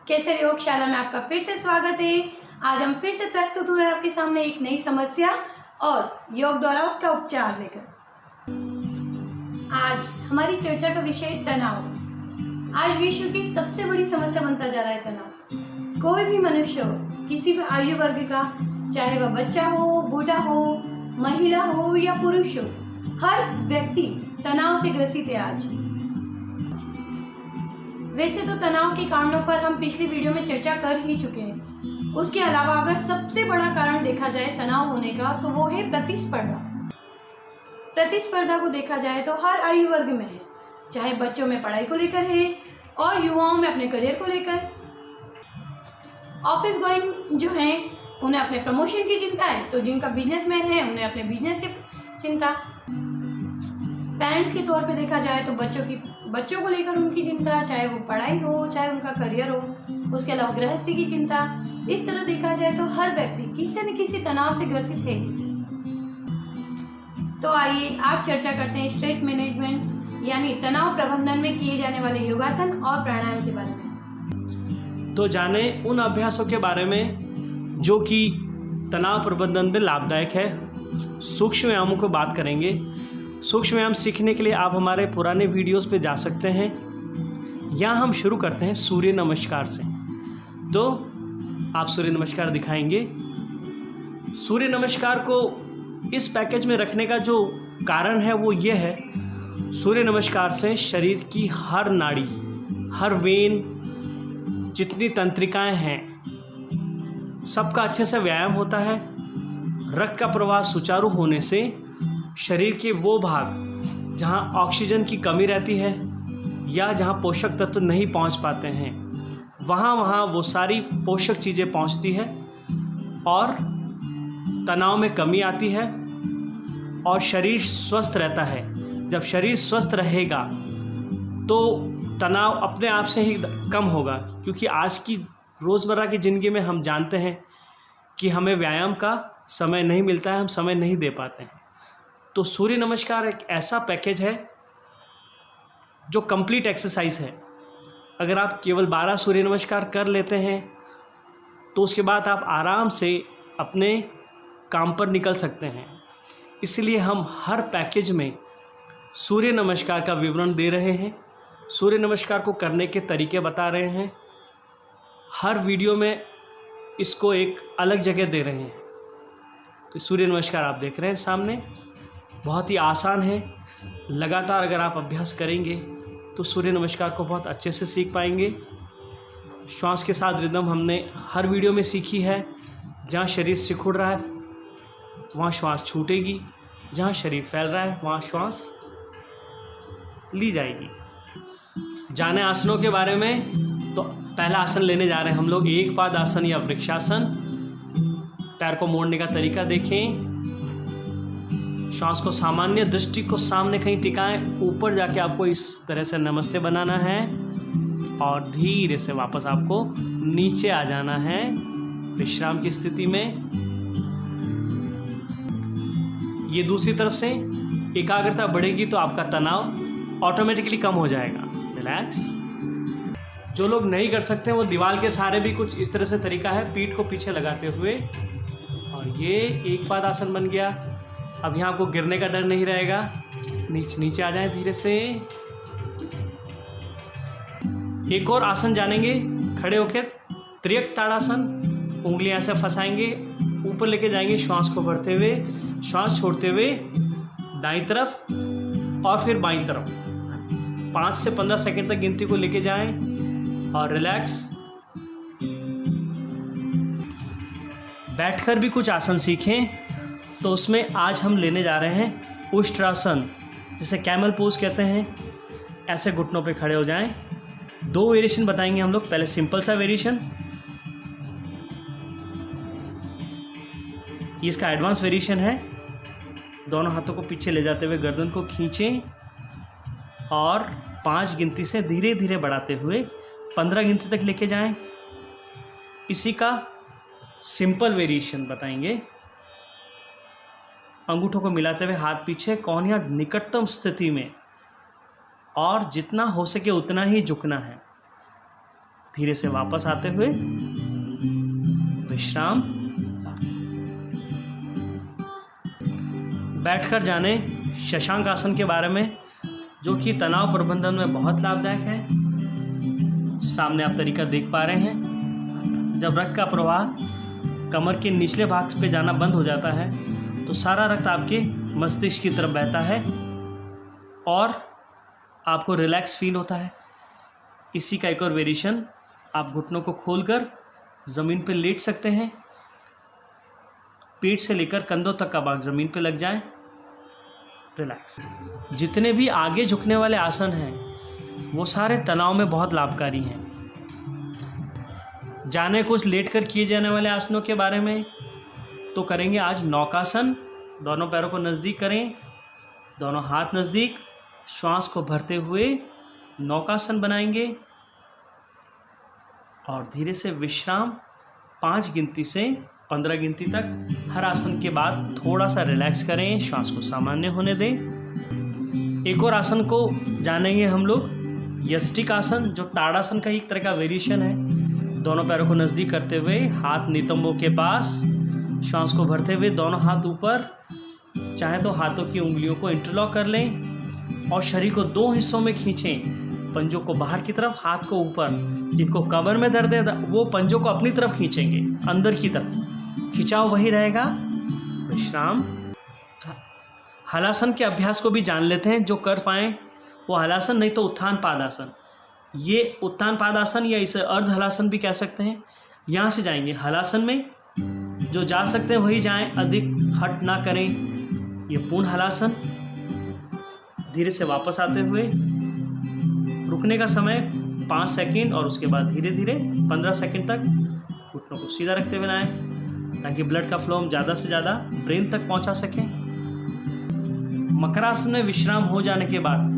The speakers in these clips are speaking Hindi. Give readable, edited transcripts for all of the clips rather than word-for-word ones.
केसर योगशाला में आपका फिर से स्वागत है। आज हम फिर से प्रस्तुत हुए आपके सामने एक नई समस्या और योग द्वारा उसका उपचार लेकर। आज हमारी चर्चा का विषय तनाव। आज विश्व की सबसे बड़ी समस्या बनता जा रहा है तनाव। कोई भी मनुष्य हो, किसी भी आयु वर्ग का, चाहे वह बच्चा हो, बूढ़ा हो, महिला हो या पुरुष हो, हर व्यक्ति तनाव से ग्रसित है। आज वैसे तो तनाव के कारणों पर हम पिछली वीडियो में चर्चा कर ही चुके हैं। उसके अलावा अगर सबसे बड़ा कारण देखा जाए तनाव होने का तो वो है प्रतिस्पर्धा। प्रतिस्पर्धा को देखा जाए तो हर आयु वर्ग में है, चाहे बच्चों में पढ़ाई को लेकर है और युवाओं में अपने करियर को लेकर। ऑफिस गोइंग जो हैं उन्हें अपने प्रमोशन की चिंता है, तो जिनका बिजनेसमैन है उन्हें अपने बिजनेस की चिंता। पेरेंट्स के तौर पे देखा जाए तो बच्चों को लेकर उनकी चिंता, चाहे वो पढ़ाई हो चाहे उनका करियर हो। उसके अलावा गृहस्थी की चिंता। इस तरह देखा जाए तो हर व्यक्ति किसी न किसी तनाव से ग्रसित है। तो आइए आप चर्चा करते हैं स्ट्रेस मैनेजमेंट यानी तनाव प्रबंधन में किए जाने वाले योगासन और प्राणायाम के बारे में। तो जाने उन अभ्यासों के बारे में जो कि तनाव प्रबंधन में लाभदायक है। सूक्ष्म व्यायामों को बात करेंगे। सूक्ष्म व्यायाम सीखने के लिए आप हमारे पुराने वीडियोस पे जा सकते हैं। यहाँ हम शुरू करते हैं सूर्य नमस्कार से। तो आप सूर्य नमस्कार दिखाएंगे। सूर्य नमस्कार को इस पैकेज में रखने का जो कारण है वो ये है, सूर्य नमस्कार से शरीर की हर नाड़ी, हर वेन, जितनी तंत्रिकाएं हैं, सबका अच्छे से व्यायाम होता है। रक्त का प्रवाह सुचारू होने से शरीर के वो भाग जहाँ ऑक्सीजन की कमी रहती है या जहाँ पोषक तत्व नहीं पहुँच पाते हैं, वहाँ वो सारी पोषक चीज़ें पहुँचती है और तनाव में कमी आती है और शरीर स्वस्थ रहता है। जब शरीर स्वस्थ रहेगा तो तनाव अपने आप से ही कम होगा, क्योंकि आज की रोज़मर्रा की ज़िंदगी में हम जानते हैं कि हमें व्यायाम का समय नहीं मिलता है, हम समय नहीं दे पाते हैं। तो सूर्य नमस्कार एक ऐसा पैकेज है जो कंप्लीट एक्सरसाइज है। अगर आप केवल 12 सूर्य नमस्कार कर लेते हैं तो उसके बाद आप आराम से अपने काम पर निकल सकते हैं। इसलिए हम हर पैकेज में सूर्य नमस्कार का विवरण दे रहे हैं, सूर्य नमस्कार को करने के तरीके बता रहे हैं। हर वीडियो में इसको एक अलग जगह दे रहे हैं। तो सूर्य नमस्कार आप देख रहे हैं सामने, बहुत ही आसान है। लगातार अगर आप अभ्यास करेंगे तो सूर्य नमस्कार को बहुत अच्छे से सीख पाएंगे। श्वास के साथ रिदम हमने हर वीडियो में सीखी है। जहाँ शरीर सिकुड़ रहा है वहाँ श्वास छूटेगी, जहाँ शरीर फैल रहा है वहाँ श्वास ली जाएगी। जाने आसनों के बारे में, तो पहला आसन लेने जा रहे हैं हम लोग एक पाद आसन या वृक्षासन। पैर को मोड़ने का तरीका देखें। श्वास को सामान्य दृष्टि को सामने कहीं टिकाएं। ऊपर जाके आपको इस तरह से नमस्ते बनाना है और धीरे से वापस आपको नीचे आ जाना है विश्राम की स्थिति में। ये दूसरी तरफ से एकाग्रता बढ़ेगी तो आपका तनाव ऑटोमेटिकली कम हो जाएगा। रिलैक्स। जो लोग नहीं कर सकते वो दीवार के सहारे भी कुछ इस तरह से तरीका है, पीठ को पीछे लगाते हुए, और ये एक पाद आसन बन गया। अब यहाँ आपको गिरने का डर नहीं रहेगा। नीचे आ जाएं धीरे से। एक और आसन जानेंगे खड़े होकर, त्रियक ताड़ासन। उंगलियां ऐसे फंसाएंगे, ऊपर लेके जाएंगे श्वास को भरते हुए, श्वास छोड़ते हुए दाईं तरफ और फिर बाईं तरफ। 5 से 15 सेकंड तक गिनती को लेके जाएं और रिलैक्स। बैठकर भी कुछ आसन सीखें। तो उसमें आज हम लेने जा रहे हैं उष्ट्रासन, जिसे कैमल पोज कहते हैं। ऐसे घुटनों पे खड़े हो जाएं। 2 वेरिएशन बताएंगे हम लोग। पहले सिंपल सा वेरिएशन, ये इसका एडवांस वेरिएशन है। दोनों हाथों को पीछे ले जाते हुए गर्दन को खींचें और 5 गिनती से धीरे धीरे बढ़ाते हुए 15 गिनती तक लेके जाएं। इसी का सिंपल वेरिएशन बताएंगे। अंगूठों को मिलाते हुए हाथ पीछे, कोहनियाँ निकटतम स्थिति में, और जितना हो सके उतना ही झुकना है। धीरे से वापस आते हुए विश्राम। बैठकर जाने शशांक आसन के बारे में, जो कि तनाव प्रबंधन में बहुत लाभदायक है। सामने आप तरीका देख पा रहे हैं। जब रक्त का प्रवाह कमर के निचले भाग पे जाना बंद हो जाता है तो सारा रक्त आपके मस्तिष्क की तरफ बहता है और आपको रिलैक्स फील होता है। इसी का एक और वेरिएशन, आप घुटनों को खोलकर ज़मीन पे लेट सकते हैं। पीठ से लेकर कंधों तक का भाग ज़मीन पे लग जाए, रिलैक्स। जितने भी आगे झुकने वाले आसन हैं वो सारे तनाव में बहुत लाभकारी हैं। जाने कुछ लेट कर किए जाने वाले आसनों के बारे में तो करेंगे आज नौकासन। दोनों पैरों को नज़दीक करें, दोनों हाथ नज़दीक, श्वास को भरते हुए नौकासन बनाएंगे और धीरे से विश्राम 5 गिनती से 15 गिनती तक। हर आसन के बाद थोड़ा सा रिलैक्स करें, श्वास को सामान्य होने दें। एक और आसन को जानेंगे हम लोग, यष्टिक आसन, जो ताड़ासन का एक तरह का वेरिएशन है। दोनों पैरों को नज़दीक करते हुए हाथ नितंबों के पास, श्वास को भरते हुए दोनों हाथ ऊपर, चाहे तो हाथों की उंगलियों को इंटरलॉक कर लें और शरीर को 2 हिस्सों में खींचें। पंजों को बाहर की तरफ, हाथ को ऊपर। जिनको कमर में दर्द है वो पंजों को अपनी तरफ खींचेंगे, अंदर की तरफ। खिंचाव वही रहेगा। विश्राम। हलासन के अभ्यास को भी जान लेते हैं, जो कर पाएँ वो हलासन, नहीं तो उत्थान पादासन। ये उत्थान पादासन या इसे अर्ध हलासन भी कह सकते हैं। यहाँ से जाएंगे हलासन में, जो जा सकते हैं वही जाएं, अधिक हट ना करें। ये पूर्ण हलासन। धीरे से वापस आते हुए रुकने का समय 5 सेकंड और उसके बाद धीरे धीरे 15 सेकंड तक घुटनों को सीधा रखते हुए लाएं, ताकि ब्लड का फ्लो हम ज़्यादा से ज़्यादा ब्रेन तक पहुंचा सकें। मकरासन में विश्राम हो जाने के बाद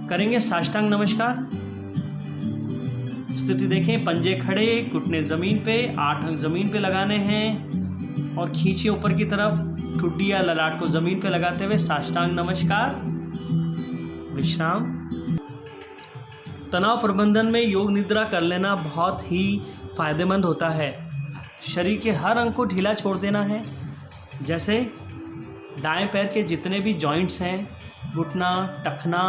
करेंगे साष्टांग नमस्कार। स्थिति देखें, पंजे खड़े, घुटने ज़मीन पे, 8 अंग ज़मीन पे लगाने हैं और खींचिए ऊपर की तरफ, ठुड्डी या ललाट को ज़मीन पे लगाते हुए साष्टांग नमस्कार। विश्राम। तनाव प्रबंधन में योग निद्रा कर लेना बहुत ही फायदेमंद होता है। शरीर के हर अंग को ढीला छोड़ देना है। जैसे दाएं पैर के जितने भी जॉइंट्स हैं, घुटना, टखना,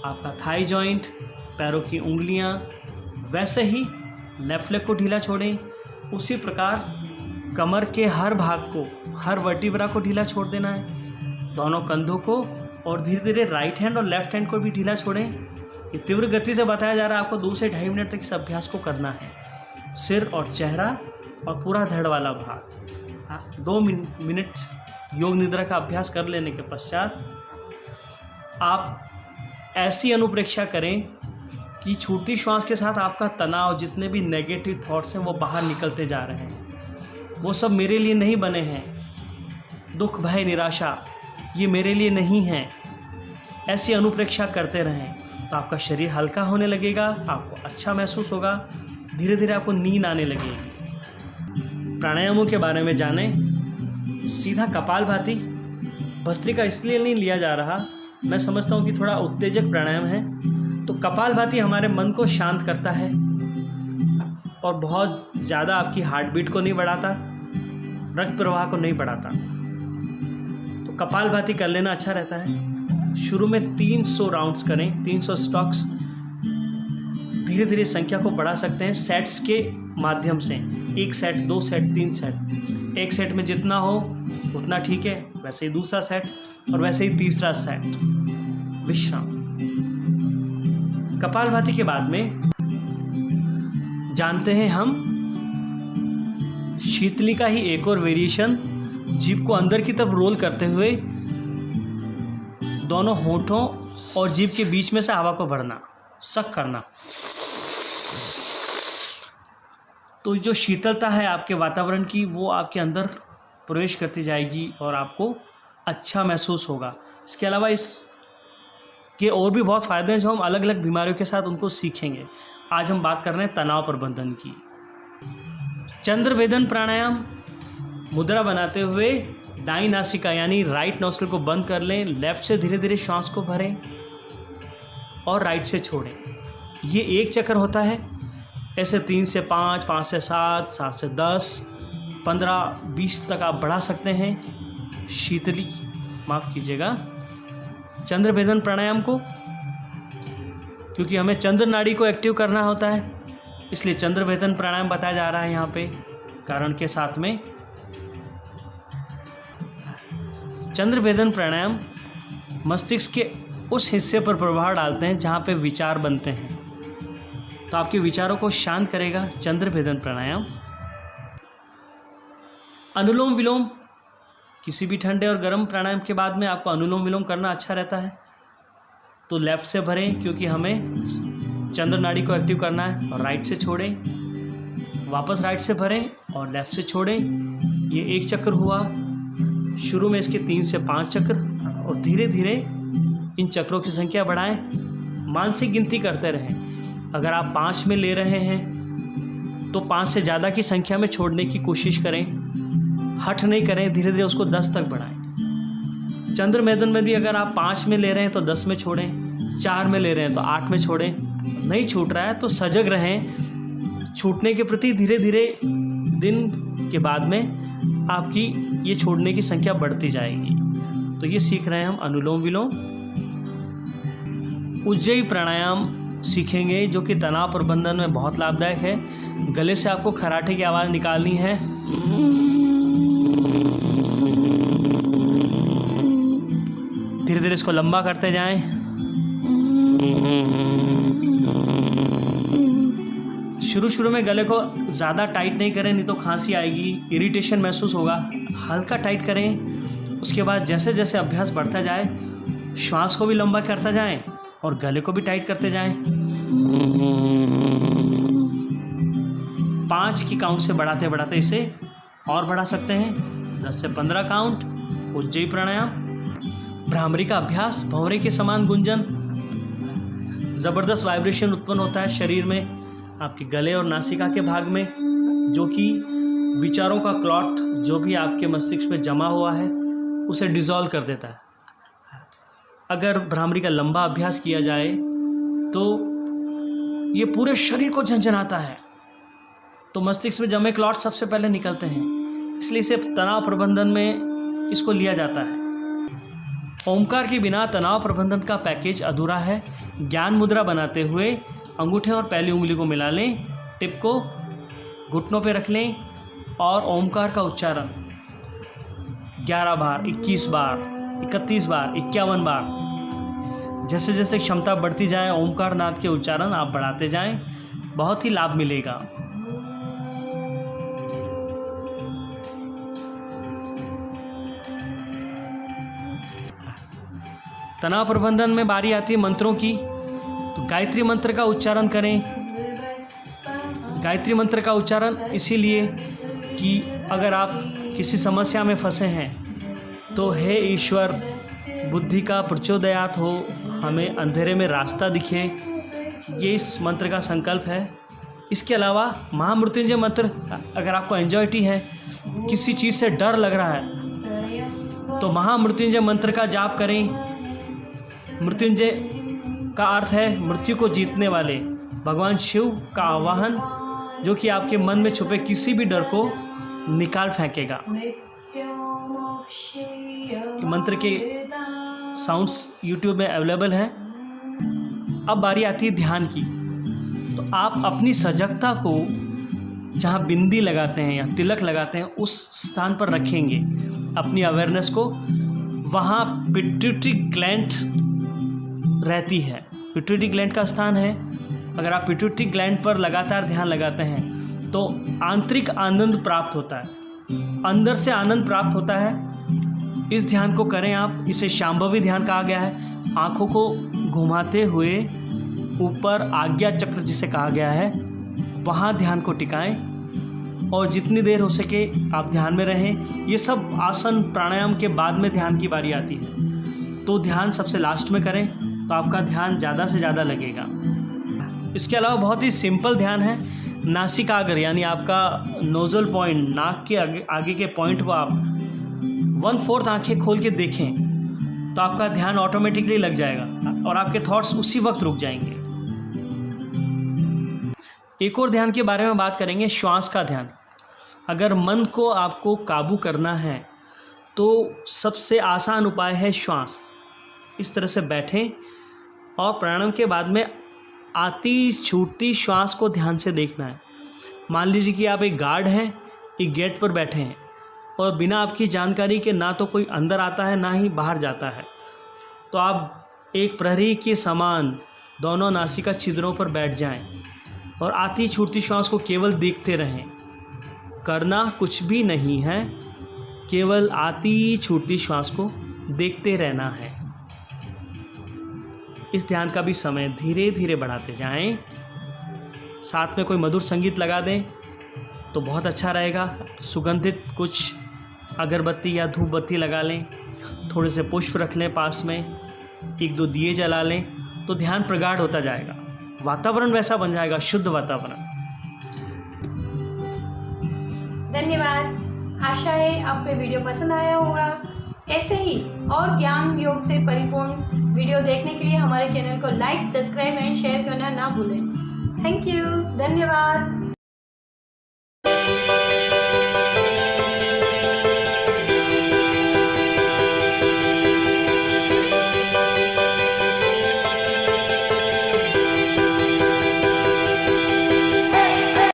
आपका थाई जॉइंट, पैरों की उंगलियां, वैसे ही लेफ्ट लेग को ढीला छोड़ें। उसी प्रकार कमर के हर भाग को, हर वर्टिब्रा को ढीला छोड़ देना है, दोनों कंधों को, और धीरे धीरे राइट हैंड और लेफ्ट हैंड को भी ढीला छोड़ें। ये तीव्र गति से बताया जा रहा है, आपको 2 से 2.5 मिनट तक इस अभ्यास को करना है। सिर और चेहरा और पूरा धड़ वाला भाग। 2 मिनट योग निद्रा का अभ्यास कर लेने के पश्चात आप ऐसी अनुप्रेक्षा करें कि छूटती श्वास के साथ आपका तनाव, जितने भी नेगेटिव थॉट्स हैं वो बाहर निकलते जा रहे हैं। वो सब मेरे लिए नहीं बने हैं। दुख, भय, निराशा ये मेरे लिए नहीं है। ऐसी अनुप्रेक्षा करते रहें तो आपका शरीर हल्का होने लगेगा, आपको अच्छा महसूस होगा, धीरे धीरे आपको नींद आने लगेगी। प्राणायामों के बारे में जानें। सीधा कपालभाति भस्त्रिका इसलिए नहीं लिया जा रहा, मैं समझता हूँ कि थोड़ा उत्तेजक प्राणायाम है। तो कपालभाति हमारे मन को शांत करता है और बहुत ज़्यादा आपकी हार्ट बीट को नहीं बढ़ाता, रक्त प्रवाह को नहीं बढ़ाता। तो कपालभाति कर लेना अच्छा रहता है। शुरू में 300 राउंड्स करें, 300 स्टॉक्स। धीरे धीरे संख्या को बढ़ा सकते हैं सेट्स के माध्यम से। 1 सेट, 2 सेट, 3 सेट। एक सेट में जितना हो उतना ठीक है, वैसे ही दूसरा सेट और वैसे ही तीसरा सेट। विश्राम। कपालभाति के बाद में जानते हैं हम शीतली का ही एक और वेरिएशन, जीभ को अंदर की तरफ रोल करते हुए दोनों होठों और जीभ के बीच में से हवा को भरना, सक करना। तो जो शीतलता है आपके वातावरण की, वो आपके अंदर प्रवेश करती जाएगी और आपको अच्छा महसूस होगा। इसके अलावा इसके और भी बहुत फ़ायदे हैं जो हम अलग अलग बीमारियों के साथ उनको सीखेंगे। आज हम बात कर रहे हैं तनाव प्रबंधन की। चंद्रभेदन प्राणायाम। मुद्रा बनाते हुए दाईं नासिका यानी राइट नॉस्ट्रिल को बंद कर लें, लेफ्ट से धीरे धीरे श्वास को भरें और राइट से छोड़ें। ये एक चक्र होता है। ऐसे 3 से 5, 5 से 7, 7 से 10, 15, 20 तक आप बढ़ा सकते हैं शीतली, माफ़ कीजिएगा, चंद्र भेदन प्राणायाम को, क्योंकि हमें चंद्र नाड़ी को एक्टिव करना होता है, इसलिए चंद्र भेदन प्राणायाम बताया जा रहा है यहाँ पे कारण के साथ में। चंद्र भेदन प्राणायाम मस्तिष्क के उस हिस्से पर प्रभाव डालते हैं जहाँ पे विचार बनते हैं, तो आपके विचारों को शांत करेगा चंद्र भेदन प्राणायाम। अनुलोम विलोम, किसी भी ठंडे और गर्म प्राणायाम के बाद में आपको अनुलोम विलोम करना अच्छा रहता है। तो लेफ़्ट से भरें क्योंकि हमें चंद्र नाड़ी को एक्टिव करना है, और राइट से छोड़ें, वापस राइट से भरें और लेफ़्ट से छोड़ें। ये एक चक्र हुआ। शुरू में इसके 3 से 5 चक्र, और धीरे धीरे इन चक्रों की संख्या बढ़ाएं। मानसिक गिनती करते रहें। अगर आप 5 में ले रहे हैं तो 5 से ज़्यादा की संख्या में छोड़ने की कोशिश करें, हठ नहीं करें, धीरे धीरे उसको 10 तक बढ़ाएं। चंद्र भेदन में भी अगर आप 5 में ले रहे हैं तो 10 में छोड़ें, 4 में ले रहे हैं तो 8 में छोड़ें। नहीं छूट रहा है तो सजग रहें। छूटने के प्रति धीरे धीरे दिन के बाद में आपकी ये छोड़ने की संख्या बढ़ती जाएगी। तो ये सीख रहे हैं हम अनुलोम विलोम। उज्जयी प्राणायाम सीखेंगे जो कि तनाव प्रबंधन में बहुत लाभदायक है। गले से आपको खराटे की आवाज़ निकालनी है। धीरे धीरे इसको लंबा करते जाएं। शुरू में गले को ज़्यादा टाइट नहीं करें, नहीं तो खांसी आएगी, इरिटेशन महसूस होगा। हल्का टाइट करें। उसके बाद जैसे जैसे अभ्यास बढ़ता जाए, श्वास को भी लंबा करता जाएं और गले को भी टाइट करते जाएं। 5 की काउंट से बढ़ाते बढ़ाते इसे और बढ़ा सकते हैं। 10 से 15 काउंट। उज्जयी प्राणायाम। भ्रामरी का अभ्यास, भंवरे के समान गुंजन, ज़बरदस्त वाइब्रेशन उत्पन्न होता है शरीर में, आपके गले और नासिका के भाग में, जो कि विचारों का क्लॉट जो भी आपके मस्तिष्क में जमा हुआ है उसे डिसॉल्व कर देता है। अगर भ्रामरी का लंबा अभ्यास किया जाए तो ये पूरे शरीर को झंझनाता है, तो मस्तिष्क में जमे क्लॉट सबसे पहले निकलते हैं, इसलिए इसे तनाव प्रबंधन में इसको लिया जाता है। ओमकार के बिना तनाव प्रबंधन का पैकेज अधूरा है। ज्ञान मुद्रा बनाते हुए अंगूठे और पहली उंगली को मिला लें, टिप को घुटनों पे रख लें और ओमकार का उच्चारण 11 बार, 21 बार, 31 बार, 51 बार, जैसे जैसे क्षमता बढ़ती जाए ओमकार नाद के उच्चारण आप बढ़ाते जाएं, बहुत ही लाभ मिलेगा। तनाव प्रबंधन में बारी आती है मंत्रों की, तो गायत्री मंत्र का उच्चारण करें। गायत्री मंत्र का उच्चारण इसीलिए कि अगर आप किसी समस्या में फंसे हैं तो हे ईश्वर बुद्धि का प्रचोदयात हो, हमें अंधेरे में रास्ता दिखे, ये इस मंत्र का संकल्प है। इसके अलावा महामृत्युंजय मंत्र, अगर आपको एंजाइटी है, किसी चीज़ से डर लग रहा है तो महामृत्युंजय मंत्र का जाप करें। मृत्युंजय का अर्थ है मृत्यु को जीतने वाले, भगवान शिव का आवाहन, जो कि आपके मन में छुपे किसी भी डर को निकाल फेंकेगा। मंत्र के साउंड्स यूट्यूब में अवेलेबल हैं। अब बारी आती है ध्यान की, तो आप अपनी सजगता को जहाँ बिंदी लगाते हैं या तिलक लगाते हैं उस स्थान पर रखेंगे अपनी अवेयरनेस को। वहाँ पिट्यूटरी ग्लैंड रहती है, पिट्यूटरी ग्लैंड का स्थान है। अगर आप पिट्यूटरी ग्लैंड पर लगातार ध्यान लगाते हैं तो आंतरिक आनंद प्राप्त होता है, अंदर से आनंद प्राप्त होता है। इस ध्यान को करें आप, इसे शांभवी ध्यान कहा गया है। आँखों को घुमाते हुए ऊपर आज्ञा चक्र जिसे कहा गया है वहाँ ध्यान को टिकाएं और जितनी देर हो सके आप ध्यान में रहें। ये सब आसन प्राणायाम के बाद में ध्यान की बारी आती है, तो ध्यान सबसे लास्ट में करें तो आपका ध्यान ज़्यादा से ज़्यादा लगेगा। इसके अलावा बहुत ही सिंपल ध्यान है। नासिकाग्र यानी आपका नोजल पॉइंट, नाक के आगे के पॉइंट को आप 1/4 आँखें खोल के देखें तो आपका ध्यान ऑटोमेटिकली लग जाएगा और आपके थॉट्स उसी वक्त रुक जाएंगे। एक और ध्यान के बारे में बात करेंगे, श्वास का ध्यान। अगर मन को आपको काबू करना है तो सबसे आसान उपाय है श्वास। इस तरह से बैठें और प्राणायाम के बाद में आती छूटती श्वास को ध्यान से देखना है। मान लीजिए कि आप एक गार्ड हैं, एक गेट पर बैठे हैं और बिना आपकी जानकारी के ना तो कोई अंदर आता है ना ही बाहर जाता है, तो आप एक प्रहरी के समान दोनों नासिका छिद्रों पर बैठ जाएं और आती छूटती श्वास को केवल देखते रहें। करना कुछ भी नहीं है, केवल आती छूटती श्वास को देखते रहना है। इस ध्यान का भी समय धीरे धीरे बढ़ाते जाएं। साथ में कोई मधुर संगीत लगा दें तो बहुत अच्छा रहेगा। सुगंधित कुछ अगरबत्ती या धूप बत्ती लगा लें, थोड़े से पुष्प रख लें पास में, 1-2 दिए जला लें, तो ध्यान प्रगाढ़ होता जाएगा। वातावरण वैसा बन जाएगा, शुद्ध वातावरण। धन्यवाद। आशा है आपको वीडियो पसंद आया होगा। ऐसे ही और ज्ञान योग से परिपूर्ण वीडियो देखने के लिए हमारे चैनल को लाइक, सब्सक्राइब एंड शेयर करना ना भूलें। Thank you. धन्यवाद।